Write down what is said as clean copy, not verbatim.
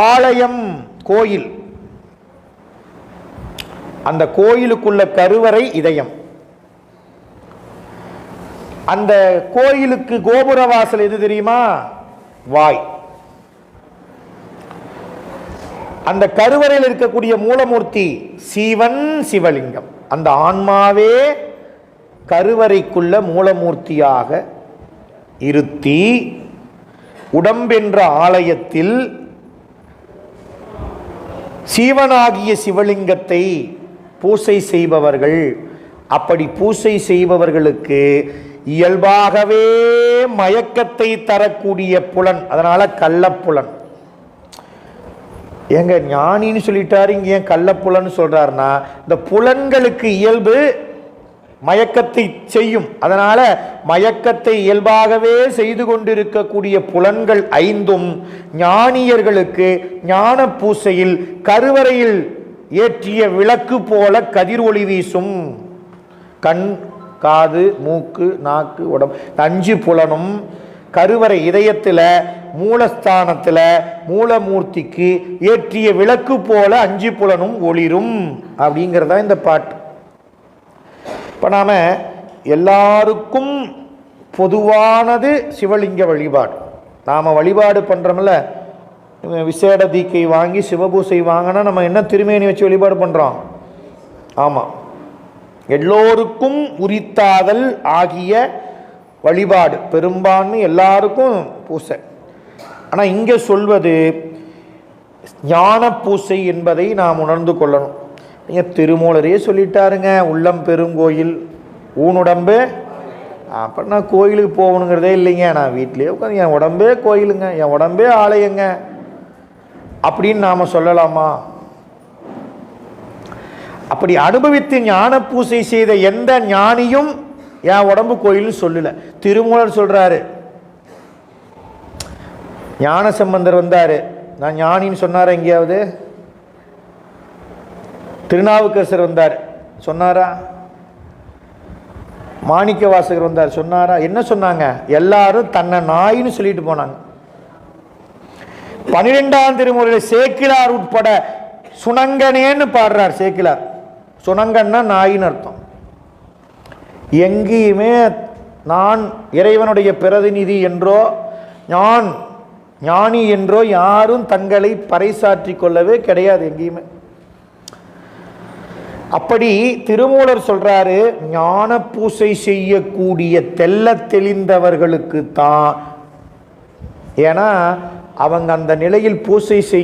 ஆலயம் கோயில், அந்த கோயிலுக்குள்ள கருவறை இதயம். அந்த கோயிலுக்கு கோபுர வாசல் எது தெரியுமா? வாய். அந்த கருவறையில் இருக்கக்கூடிய மூலமூர்த்தி சிவன், சிவலிங்கம். அந்த ஆன்மாவே கருவறைக்குள்ள மூலமூர்த்தியாக இருத்தி உடம்பென்ற ஆலயத்தில் சீவனாகிய சிவலிங்கத்தை பூசை செய்பவர்கள். அப்படி பூசை செய்பவர்களுக்கு இயல்பாகவே மயக்கத்தை தரக்கூடிய புலன், அதனால கள்ளப்புலன். ஏங்க ஞானின்னு சொல்லிட்டாரு, இங்க ஏன் கள்ளப்புலன்னு சொல்றாருன்னா, இந்த புலன்களுக்கு இயல்பு மயக்கத்தை செய்யும். அதனால மயக்கத்தை இயல்பாகவே செய்து கொண்டிருக்கக்கூடிய புலன்கள் ஐந்தும் ஞானியர்களுக்கு ஞான பூசையில் கருவறையில் ஏற்றிய விளக்கு போல கதிர் ஒளி வீசும். கண், காது, மூக்கு, நாக்கு, உடம்பு, அஞ்சு புலனும் கருவறை இதயத்தில் மூலஸ்தானத்தில் மூலமூர்த்திக்கு ஏற்றிய விளக்கு போல அஞ்சு புலனும் ஒளிரும் அப்படிங்கிறதா இந்த பாட்டு. இப்போ நாம் எல்லாருக்கும் பொதுவானது சிவலிங்க வழிபாடு. நாம் வழிபாடு பண்ணுறோம்ல, விசேட தீக்கை வாங்கி சிவபூசை வாங்கினா நம்ம என்ன திருமேனி வச்சு வழிபாடு பண்ணுறோம்? ஆமாம், எல்லோருக்கும் உரித்தாதல் ஆகிய வழிபாடு பெரும்பான்மை எல்லாருக்கும் பூசை. ஆனால் இங்கே சொல்வது ஞான பூசை என்பதை நாம் உணர்ந்து கொள்ளணும். நீங்கள் திருமூலரே சொல்லிட்டாருங்க, உள்ளம் பெருங்கோயில் ஊனுடம்பு. அப்போ நான் கோயிலுக்கு போகணுங்கிறதே இல்லைங்க, நான் வீட்டிலே உட்காந்து என் உடம்பே கோயிலுங்க, என் உடம்பே ஆலயங்க அப்படின்னு நாம் சொல்லலாமா? அப்படி அனுபவித்து ஞான பூசை செய்த எந்த ஞானியும் என் உடம்பு கோயில்னு சொல்லல. திருமூலர் சொல்றாரு, ஞான சம்பந்தர் வந்தாரு, நான் ஞானின்னு சொன்னாரா எங்கேயாவது? திருநாவுக்கரசர் வந்தார் சொன்னாரா? மாணிக்க வாசகர் வந்தார் சொன்னாரா? என்ன சொன்னாங்க? எல்லாரும் தன்னை நாயின்னு சொல்லிட்டு போனாங்க. 12ஆம் திருமுறையில் சேக்கிலார் உட்பட சுணங்கனேன்னு பாடுறார் சேக்கிலார். சுணங்கன்னா நாயின்னு அர்த்தம். எங்கேயுமே நான் இறைவனுடைய பிரதிநிதி என்றோ நான் ஞானி என்றோ யாரும் தங்களை பறைசாற்றிக் கொள்ளவே கிடையாது எங்கேயுமே. அப்படி திருமூலர் சொல்றாரு, ஞான பூசை செய்யக்கூடிய தெல்ல தெளிந்தவர்களுக்கு தான். ஏன்னா அவங்க அந்த நிலையில் பூசை செய்ய